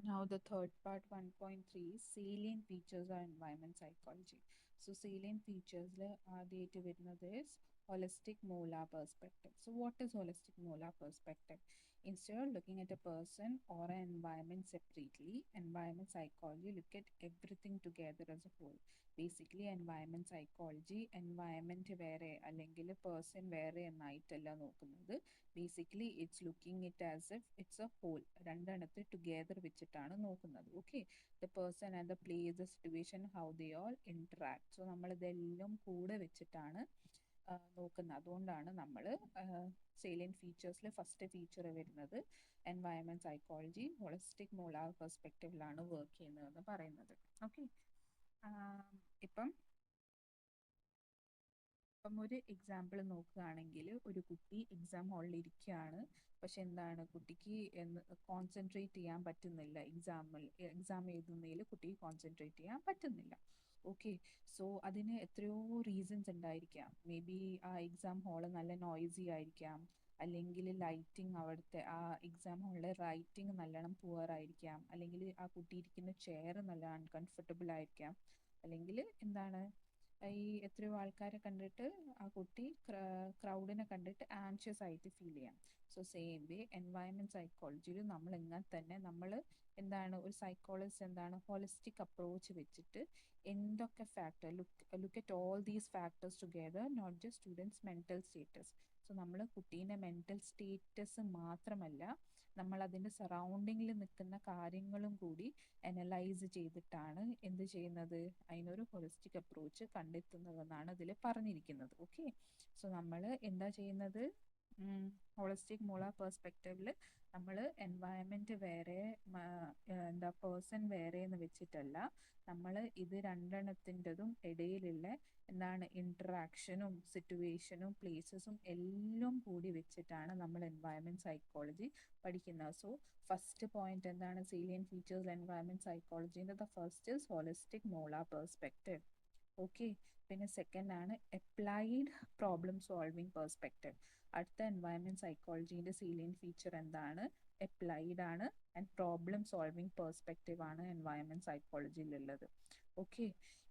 Now the third part, 1.3, salient features of environment psychology. So salient features ആദ്യമായിട്ട് വരുന്നത് is holistic molar perspective. So what is holistic molar perspective? Instead of looking at a person or an environment separately, environment psychology look at everything together as a whole. Basically environment psychology, environment വേറെ അല്ലെങ്കിൽ person വേറെ എന്നായിട്ടല്ല നോക്കുന്നത്. Basically it's looking it as if it's a whole, രണ്ടെണ്ണത്തെ together വെച്ചിട്ടാണ് നോക്കുന്നത്. Okay, the person and the place, the situation, how they all interact. So നമ്മൾ ഇതെല്ലാം കൂടെ വെച്ചിട്ടാണ് നോക്കുന്നത്. അതുകൊണ്ടാണ് നമ്മൾ salient featuresൽ ഫസ്റ്റ് ഫീച്ചർ വരുന്നത് എൻവയറമെന്റ് സൈക്കോളജി ഹോളിസ്റ്റിക് മോളാർ പെർസ്പെക്റ്റീവിലാണ് വർക്ക് ചെയ്യുന്നതെന്ന് പറയുന്നത്. ഓക്കെ, ഇപ്പം ഒരു എക്സാമ്പിൾ നോക്കുകയാണെങ്കിൽ ഒരു കുട്ടി എക്സാം ഹാളിൽ ഇരിക്കുകയാണ്. പക്ഷെ എന്താണ്, കുട്ടിക്ക് കോൺസെൻട്രേറ്റ് ചെയ്യാൻ പറ്റുന്നില്ല. എക്സാം എഴുതുന്നതിൽ കുട്ടിക്ക് കോൺസെൻട്രേറ്റ് ചെയ്യാൻ പറ്റുന്നില്ല. ഓക്കെ, സോ അതിന് എത്രയോ റീസൺസ് ഉണ്ടായിരിക്കാം. മേ ബി ആ എക്സാം ഹാള് നല്ല നോയ്സി ആയിരിക്കാം, അല്ലെങ്കിൽ ലൈറ്റിംഗ്, അവിടുത്തെ ആ എക്സാം ഹാളിലെ റൈറ്റിംഗ് നല്ലോണം പുവർ ആയിരിക്കാം, അല്ലെങ്കിൽ ആ കുട്ടി ഇരിക്കുന്ന ചെയർ നല്ല അൺകംഫർട്ടബിൾ ആയിരിക്കാം, അല്ലെങ്കിൽ എന്താണ് ഈ എത്രയോ ആൾക്കാരെ കണ്ടിട്ട് ആ കുട്ടി ക്രൗഡിനെ കണ്ടിട്ട് ആൻഷ്യസ് ആയിട്ട് ഫീൽ ചെയ്യാം. സോ സെയിം വേ എൻവയറമെന്റ് സൈക്കോളജിയിൽ നമ്മൾ എങ്ങനെ തന്നെ നമ്മൾ എന്താണ് ഒരു സൈക്കോളജിസ്റ്റ് എന്താണ് ഹോളിസ്റ്റിക് അപ്രോച്ച് വെച്ചിട്ട് എന്തൊക്കെ factor look at all these factors together, not just students mental status. So നമ്മൾ കുട്ടീൻ്റെ മെന്റൽ സ്റ്റേറ്റസ് മാത്രമല്ല, നമ്മൾ അതിൻ്റെ സറൗണ്ടിങ്ങിൽ നിൽക്കുന്ന കാര്യങ്ങളും കൂടി അനലൈസ് ചെയ്തിട്ടാണ് എന്ത് ചെയ്യുന്നത്, അതിനൊരു ഹോളിസ്റ്റിക് അപ്രോച്ച് കണ്ടെത്തുന്നതെന്നാണ് ഇതിൽ പറഞ്ഞിരിക്കുന്നത്. ഓക്കെ, സോ നമ്മൾ എന്താ ചെയ്യുന്നത്, ഹോളിസ്റ്റിക് മോളാർ പെർസ്പെക്റ്റീവിൽ നമ്മൾ എൻവയറമെന്റ് വേറെ എന്താ പേഴ്സൺ വേറെ എന്ന് വെച്ചിട്ടല്ല, നമ്മൾ ഇത് രണ്ടെണ്ണത്തിൻ്റെതും ഇടയിലുള്ള എന്താണ് ഇന്ററാക്ഷനും സിറ്റുവേഷനും പ്ലേസസും എല്ലാം കൂടി വെച്ചിട്ടാണ് നമ്മൾ എൻവയറമെന്റ് സൈക്കോളജി പഠിക്കുന്നത്. സോ ഫസ്റ്റ് പോയിന്റ് എന്താണ്, സീലിയൻ ഫീച്ചേഴ്സ് എൻവയറമെന്റ് സൈക്കോളജിന്റെ the first is holistic molar perspective. Okay, പിന്നെ സെക്കൻഡ് ആണ് അപ്ലൈഡ് പ്രോബ്ലം സോൾവിങ് പെർസ്പെക്റ്റീവ്. അടുത്ത എൻവയറമെന്റ് സൈക്കോളജിന്റെ സീലിയൻ ഫീച്ചർ എന്താണ്, അപ്ലൈഡ് ആണ് ആൻഡ് പ്രോബ്ലം സോൾവിങ് പെർസ്പെക്റ്റീവ് ആണ് എൻവയറമെന്റ് സൈക്കോളജിയിലുള്ളത്. ഓക്കെ,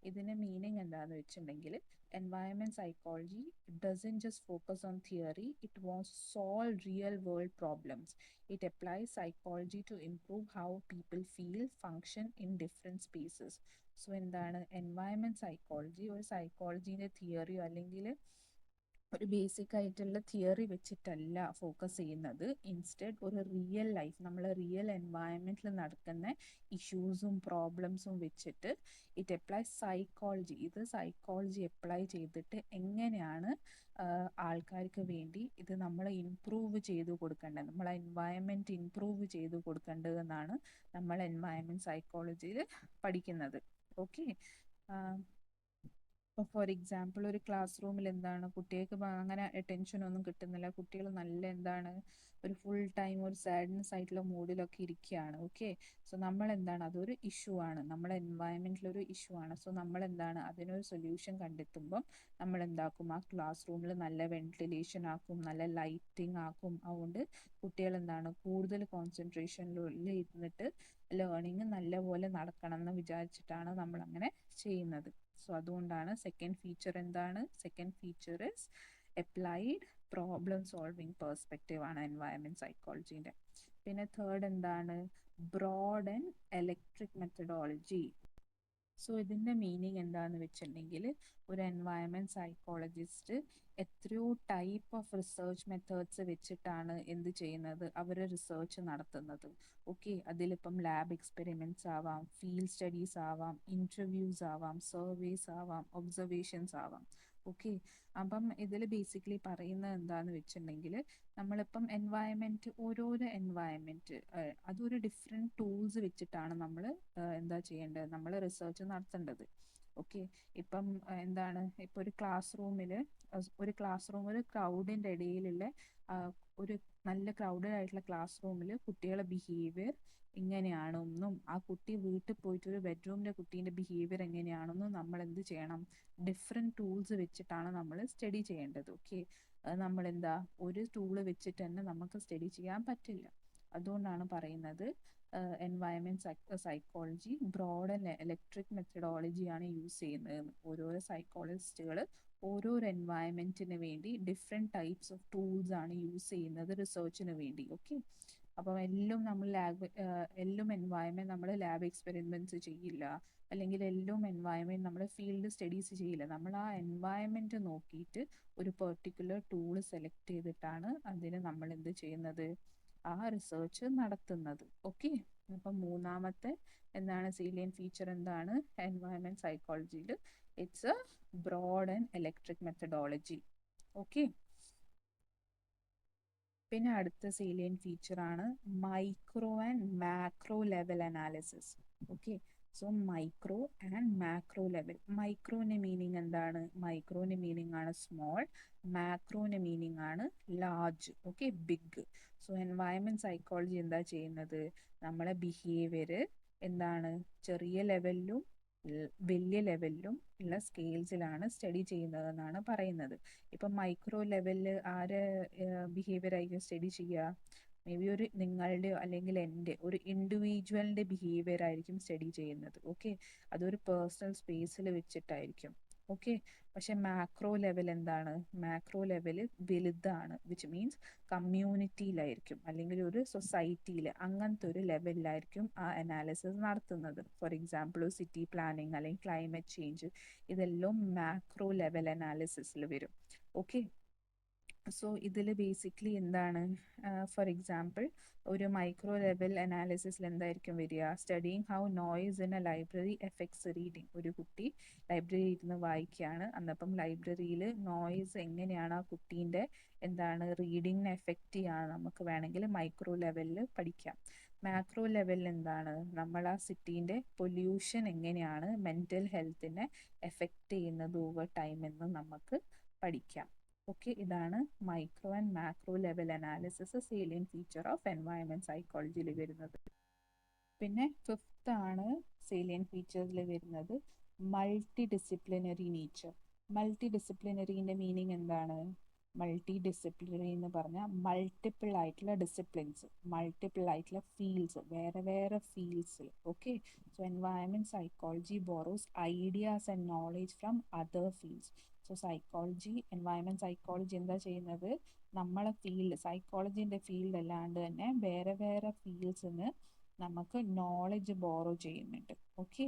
ഇതിന്റെ മീനിങ് എന്താന്ന് വെച്ചിട്ടുണ്ടെങ്കിൽ environment psychology doesn't just focus on theory, it wants to solve real world problems. It applies psychology to improve how people feel, function in different spaces. So എന്താണ് environment psychology ഒരു സൈക്കോളജിന്റെ തിയറിയോ അല്ലെങ്കിൽ ഒരു basic ആയിട്ടുള്ള theory വെച്ചിട്ടല്ല focus ചെയ്യുന്നത്. Instead ഒരു real life, നമ്മൾ real എൻവയൺമെന്റിൽ നടക്കുന്ന ഇഷ്യൂസും പ്രോബ്ലംസും വെച്ചിട്ട് ഇറ്റ് അപ്ലൈ സൈക്കോളജി. ഇത് സൈക്കോളജി അപ്ലൈ ചെയ്തിട്ട് എങ്ങനെയാണ് ആൾക്കാർക്ക് വേണ്ടി ഇത് നമ്മൾ ഇംപ്രൂവ് ചെയ്ത് കൊടുക്കേണ്ടത്, നമ്മളെ എൻവയൺമെന്റ് ഇംപ്രൂവ് ചെയ്ത് കൊടുക്കേണ്ടതെന്നാണ് നമ്മൾ എൻവയൺമെന്റ് സൈക്കോളജിയിൽ പഠിക്കുന്നത്. ഓക്കെ, ഇപ്പോൾ ഫോർ എക്സാമ്പിൾ ഒരു ക്ലാസ് റൂമിൽ എന്താണ് കുട്ടികൾക്ക് അങ്ങനെ അറ്റൻഷൻ ഒന്നും കിട്ടുന്നില്ല, കുട്ടികൾ നല്ല എന്താണ് ഒരു ഫുൾ ടൈം ഒരു സാഡ്നെസ് ആയിട്ടുള്ള മൂഡിലൊക്കെ ഇരിക്കുകയാണ്. ഓക്കെ, സോ നമ്മൾ എന്താണ് അതൊരു ഇഷ്യൂ ആണ്, നമ്മുടെ എൻവയൺമെന്റിലൊരു ഇഷ്യൂ ആണ്. സോ നമ്മൾ എന്താണ് അതിനൊരു സൊല്യൂഷൻ കണ്ടെത്തുമ്പം നമ്മൾ എന്താക്കും, ആ ക്ലാസ് റൂമിൽ നല്ല വെന്റിലേഷൻ ആക്കും, നല്ല ലൈറ്റിംഗ് ആക്കും. അതുകൊണ്ട് കുട്ടികൾ എന്താണ് കൂടുതൽ കോൺസെൻട്രേഷനിൽ ഇരുന്നിട്ട് ലേണിങ് നല്ലപോലെ നടക്കണം എന്ന് വിചാരിച്ചിട്ടാണ് നമ്മൾ അങ്ങനെ ചെയ്യുന്നത്. സോ അതുകൊണ്ടാണ് സെക്കൻഡ് ഫീച്ചർ എന്താണ്, second feature is applied problem solving perspective ആണ് എൻവയൺമെന്റ് സൈക്കോളജിന്റെ. പിന്നെ തേർഡ് എന്താണ്, broad and electric methodology. So ഇതിൻ്റെ മീനിങ് എന്താണെന്ന് വെച്ചിട്ടുണ്ടെങ്കിൽ ഒരു എൻവയൺമെന്റ് സൈക്കോളജിസ്റ്റ് എത്രയോ ടൈപ്പ് ഓഫ് റിസർച്ച് മെത്തേഡ്സ് വെച്ചിട്ടാണ് എന്ത് ചെയ്യുന്നത്, അവർ റിസർച്ച് നടത്തുന്നത്. ഓക്കെ, അതിലിപ്പം ലാബ് എക്സ്പെരിമെന്റ്സ് ആവാം, ഫീൽഡ് സ്റ്റഡീസ് ആവാം, ഇൻ്റർവ്യൂസ് ആവാം, സർവേസ് ആവാം, ഒബ്സർവേഷൻസ് ആവാം. ഓക്കെ, അപ്പം ഇതിൽ ബേസിക്കലി പറയുന്നത് എന്താന്ന് വെച്ചിട്ടുണ്ടെങ്കിൽ നമ്മളിപ്പം എൻവയൺമെന്റ്, ഓരോരോ എൻവയൺമെന്റ് അതൊരു ഡിഫറെൻറ്റ് ടൂൾസ് വെച്ചിട്ടാണ് നമ്മൾ എന്താ ചെയ്യേണ്ടത്, നമ്മൾ റിസർച്ച് നടത്തേണ്ടത്. ഓക്കെ, ഇപ്പം എന്താണ് ഇപ്പോൾ ഒരു ക്ലാസ് റൂം ഒരു ക്രൗഡിൻ്റെ ഇടയിലുള്ള ഒരു നല്ല ക്രൗഡഡ് ആയിട്ടുള്ള ക്ലാസ് റൂമിൽ കുട്ടികളെ ബിഹേവിയർ എങ്ങനെയാണെന്നും ആ കുട്ടി വീട്ടിൽ പോയിട്ട് ഒരു ബെഡ്റൂമിലെ കുട്ടീൻ്റെ ബിഹേവിയർ എങ്ങനെയാണെന്നും നമ്മൾ എന്ത് ചെയ്യണം, ഡിഫറെൻറ്റ് ടൂൾസ് വെച്ചിട്ടാണ് നമ്മൾ സ്റ്റഡി ചെയ്യേണ്ടത്. ഓക്കെ, നമ്മൾ എന്താ ഒരു ടൂള് വെച്ചിട്ട് തന്നെ നമുക്ക് സ്റ്റഡി ചെയ്യാൻ പറ്റില്ല. അതുകൊണ്ടാണ് പറയുന്നത് environment psychology broad and eclectic മെത്തഡോളജിയാണ് യൂസ് ചെയ്യുന്നത്. ഓരോരോ സൈക്കോളജിസ്റ്റുകൾ ഓരോരോ എൻവയൺമെൻറ്റിന് വേണ്ടി ഡിഫറെൻറ്റ് ടൈപ്സ് ഓഫ് ടൂൾസ് ആണ് യൂസ് ചെയ്യുന്നത് റിസർച്ചിന് വേണ്ടി. ഓക്കെ, അപ്പം എല്ലാം എൻവയൺമെൻറ്റ് നമ്മൾ ലാബ് എക്സ്പെരിമെൻറ്റ്സ് ചെയ്യില്ല, അല്ലെങ്കിൽ എല്ലാം എൻവയൺമെൻറ്റ് നമ്മൾ ഫീൽഡ് സ്റ്റഡീസ് ചെയ്യില്ല. നമ്മൾ ആ എൻവയൺമെൻറ്റ് നോക്കിയിട്ട് ഒരു പെർട്ടിക്കുലർ ടൂൾ സെലക്ട് ചെയ്തിട്ടാണ് അതിന് നമ്മൾ എന്ത് ചെയ്യുന്നത്, ആ റിസർച്ച് നടത്തുന്നത്. ഓക്കെ, അപ്പം മൂന്നാമത്തെ എന്താണ് സീലിയൻ ഫീച്ചർ എന്താണ് എൻവയൺമെൻറ്റ് സൈക്കോളജിയിൽ? It's a broad and electric methodology. Okay, പിന്നെ അടുത്ത സീലിയൻ ഫീച്ചറാണ് micro and macro level analysis. Okay, so micro and macro level. മൈക്രോന്റെ മീനിങ് എന്താണ്? മൈക്രോന്റെ മീനിങ് ആണ് സ്മോൾ, മാക്രോന്റെ മീനിങ് ആണ് large. Okay, big. So environment psychology എന്താ ചെയ്യുന്നത്? നമ്മളെ ബിഹേവിയർ എന്താണ് ചെറിയ ലെവലിലും വലിയ ലെവലിലും ഉള്ള സ്കെയിൽസിലാണ് സ്റ്റഡി ചെയ്യുന്നതെന്നാണ് പറയുന്നത്. ഇപ്പം മൈക്രോ ലെവലിൽ ആരെ ബിഹേവിയർ ആയിരിക്കും സ്റ്റഡി ചെയ്യുക? മേ ബി ഒരു നിങ്ങളുടെയോ അല്ലെങ്കിൽ എൻ്റെ ഒരു ഇൻഡിവിജ്വലിൻ്റെ ബിഹേവിയർ ആയിരിക്കും സ്റ്റഡി ചെയ്യുന്നത്. ഓക്കെ, അതൊരു പേഴ്സണൽ സ്പേസിൽ വെച്ചിട്ടായിരിക്കും. ഓക്കെ, പക്ഷെ മാക്രോ ലെവൽ എന്താണ്? മാക്രോ ലെവൽ വലുതാണ്, വിച്ച് മീൻസ് കമ്മ്യൂണിറ്റിയിലായിരിക്കും അല്ലെങ്കിൽ ഒരു സൊസൈറ്റിയിൽ, അങ്ങനത്തെ ഒരു ലെവലിലായിരിക്കും ആ അനാലിസിസ് നടത്തുന്നത്. ഫോർ എക്സാമ്പിൾ സിറ്റി പ്ലാനിങ് അല്ലെങ്കിൽ ക്ലൈമറ്റ് ചേഞ്ച്, ഇതെല്ലാം മാക്രോ ലെവൽ അനാലിസിസിൽ വരും. ഓക്കെ, സോ ഇതിൽ ബേസിക്കലി എന്താണ്, ഫോർ എക്സാമ്പിൾ ഒരു മൈക്രോ ലെവൽ അനാലിസിസിൽ എന്തായിരിക്കും വരിക? Studying how noise in A library effects reading. ഒരു കുട്ടി ലൈബ്രറി ഇരുന്ന് വായിക്കുകയാണ്, അന്നപ്പം ലൈബ്രറിയിൽ നോയ്സ് എങ്ങനെയാണ് ആ കുട്ടീൻ്റെ എന്താണ് റീഡിങ്ങിനെ എഫക്റ്റ് ചെയ്യാൻ നമുക്ക് വേണമെങ്കിൽ മൈക്രോ ലെവലിൽ പഠിക്കാം. മാക്രോ ലെവലിൽ എന്താണ്, നമ്മൾ ആ സിറ്റീൻ്റെ പൊല്യൂഷൻ എങ്ങനെയാണ് മെൻ്റൽ ഹെൽത്തിനെ എഫക്റ്റ് ചെയ്യുന്നത് ഓവർ ടൈം എന്ന് നമുക്ക് പഠിക്കാം. ഓക്കെ, ഇതാണ് micro and macro level analysis salient feature of environment സൈക്കോളജിയിൽ വരുന്നത്. പിന്നെ ഫിഫ്ത്ത് ആണ് സേലിയൻ ഫീച്ചേഴ്സിൽ വരുന്നത് മൾട്ടി ഡിസിപ്ലിനറി നേച്ചർ. മൾട്ടി ഡിസിപ്ലിനറിൻ്റെ മീനിങ് എന്താണ്? മൾട്ടി ഡിസിപ്ലിനറി എന്ന് പറഞ്ഞാൽ മൾട്ടിപ്പിൾ ആയിട്ടുള്ള ഡിസിപ്ലിൻസ്, മൾട്ടിപ്പിൾ ആയിട്ടുള്ള ഫീൽഡ്സ്, വേറെ വേറെ ഫീൽഡ്സിൽ. Okay, so environment psychology borrows ideas and knowledge from other fields. So psychology, environment psychology എന്താ ചെയ്യുന്നത്? നമ്മളെ ഫീൽഡ്, സൈക്കോളജിൻ്റെ ഫീൽഡ് അല്ലാണ്ട് തന്നെ വേറെ വേറെ ഫീൽഡ്സിന് നമുക്ക് നോളജ് ബോറോ ചെയ്യുന്നുണ്ട്. ഓക്കെ,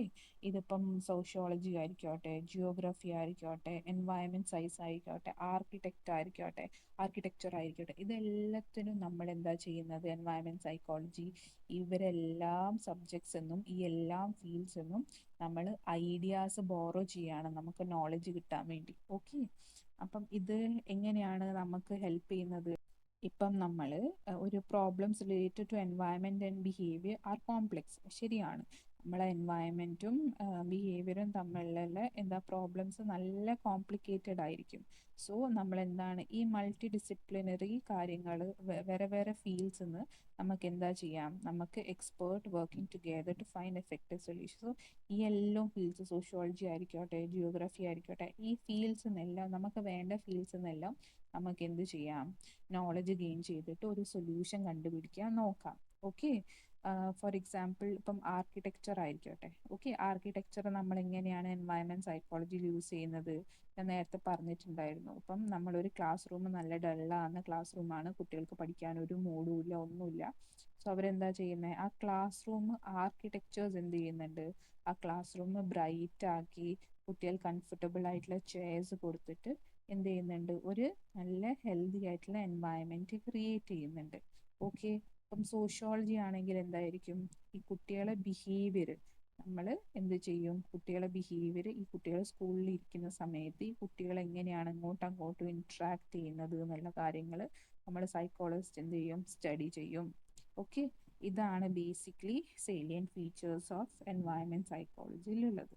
ഇതിപ്പം സോഷ്യോളജി ആയിക്കോട്ടെ, ജിയോഗ്രഫി ആയിക്കോട്ടെ, എൻവയൺമെൻറ്റ് സയൻസ് ആയിക്കോട്ടെ, ആർക്കിടെക്ചർ ആയിക്കോട്ടെ, ഇതെല്ലാത്തിനും നമ്മൾ എന്താ ചെയ്യുന്നത്? എൻവയൺമെൻറ്റ് സൈക്കോളജി ഇവരെല്ലാം സബ്ജക്ട്സ് എന്നും ഈ എല്ലാം ഫീൽഡ്സ് എന്നും നമ്മൾ ഐഡിയാസ് ബോറോ ചെയ്യാണ് നമുക്ക് നോളജ് കിട്ടാൻ വേണ്ടി. ഓക്കെ, അപ്പം ഇത് എങ്ങനെയാണ് നമുക്ക് ഹെൽപ്പ് ചെയ്യുന്നത്? ഇപ്പം നമ്മൾ ഒരു problems related to environment and behaviour are complex. ശരിയാണ്, നമ്മളെ എൻവയൺമെൻറ്റും ബിഹേവിയറും തമ്മിലുള്ള പ്രോബ്ലംസ് നല്ല കോംപ്ലിക്കേറ്റഡ് ആയിരിക്കും. സോ നമ്മൾ എന്താണ് ഈ മൾട്ടി ഡിസിപ്ലിനറി കാര്യങ്ങൾ വേറെ വേറെ ഫീൽഡ്സിൽ നിന്ന് നമുക്ക് എന്താ ചെയ്യാം? നമുക്ക് expert working together to find effective solution. So ഈ എല്ലാം ഫീൽഡ്സ്, സോഷ്യോളജി ആയിക്കോട്ടെ, ജിയോഗ്രഫി ആയിക്കോട്ടെ, ഈ ഫീൽഡ്സ് നിന്നെല്ലാം നമുക്ക് വേണ്ട ഫീൽഡ്സ് നിന്നെല്ലാം നമുക്ക് എന്ത് ചെയ്യാം? നോളജ് ഗെയിൻ ചെയ്തിട്ട് ഒരു സൊല്യൂഷൻ കണ്ടുപിടിക്കാൻ നോക്കാം. ഓക്കെ, ഫോർ എക്സാമ്പിൾ ഇപ്പം ആർക്കിടെക്ചർ ആയിരിക്കട്ടെ. ഓക്കെ, ആർക്കിടെക്ചർ നമ്മൾ എങ്ങനെയാണ് എൻവയൺമെൻറ്റ് സൈക്കോളജിയിൽ യൂസ് ചെയ്യുന്നത്? ഞാൻ നേരത്തെ പറഞ്ഞിട്ടുണ്ടായിരുന്നു. ഇപ്പം നമ്മളൊരു ക്ലാസ് റൂം നല്ല ഡള്ളാകുന്ന ക്ലാസ് റൂമാണ്, കുട്ടികൾക്ക് പഠിക്കാൻ ഒരു മൂഡും ഇല്ല, ഒന്നുമില്ല. സോ അവരെന്താ ചെയ്യുന്നത്? ആ ക്ലാസ് റൂം ആർക്കിടെക്ചേഴ്സ് എന്ത് ചെയ്യുന്നുണ്ട്? ആ ക്ലാസ് റൂം ബ്രൈറ്റ് ആക്കി കുട്ടികൾ കംഫർട്ടബിൾ ആയിട്ടുള്ള ചെയർസ് കൊടുത്തിട്ട് എന്ത് ചെയ്യുന്നുണ്ട്? ഒരു നല്ല ഹെൽത്തി ആയിട്ടുള്ള എൻവയൺമെൻറ്റ് ക്രിയേറ്റ് ചെയ്യുന്നുണ്ട്. ഓക്കെ, ഇപ്പം സോഷ്യോളജി ആണെങ്കിൽ എന്തായിരിക്കും? ഈ കുട്ടികളെ ബിഹേവിയർ നമ്മൾ എന്ത് ചെയ്യും? കുട്ടികളെ ബിഹേവിയർ, ഈ കുട്ടികൾ സ്കൂളിൽ ഇരിക്കുന്ന സമയത്ത് ഈ കുട്ടികൾ എങ്ങനെയാണ് അങ്ങോട്ടും ഇൻട്രാക്ട് ചെയ്യുന്നത് എന്നുള്ള കാര്യങ്ങൾ നമ്മൾ സൈക്കോളജിസ്റ്റ് എന്ത് ചെയ്യും? സ്റ്റഡി ചെയ്യും. ഓക്കെ, ഇതാണ് ബേസിക്കലി സേലിയൻ ഫീച്ചേഴ്സ് ഓഫ് എൻവയൺമെൻറ്റ് സൈക്കോളജിയിലുള്ളത്.